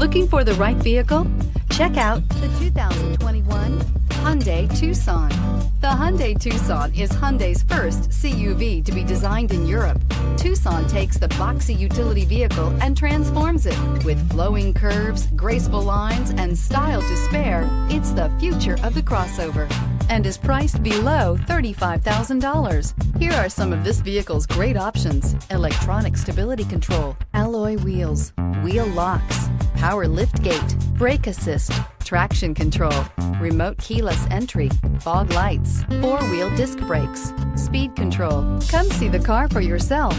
Looking for the right vehicle? Check out the 2021 Hyundai Tucson. The Hyundai Tucson is Hyundai's first CUV to be designed in Europe. Tucson takes the boxy utility vehicle and transforms it. With flowing curves, graceful lines, and style to spare, it's the future of the crossover and is priced below $35,000. Here are some of this vehicle's great options: electronic stability control, alloy wheels, wheel locks, power liftgate, brake assist, traction control, remote keyless entry, fog lights, four-wheel disc brakes, speed control. Come see the car for yourself.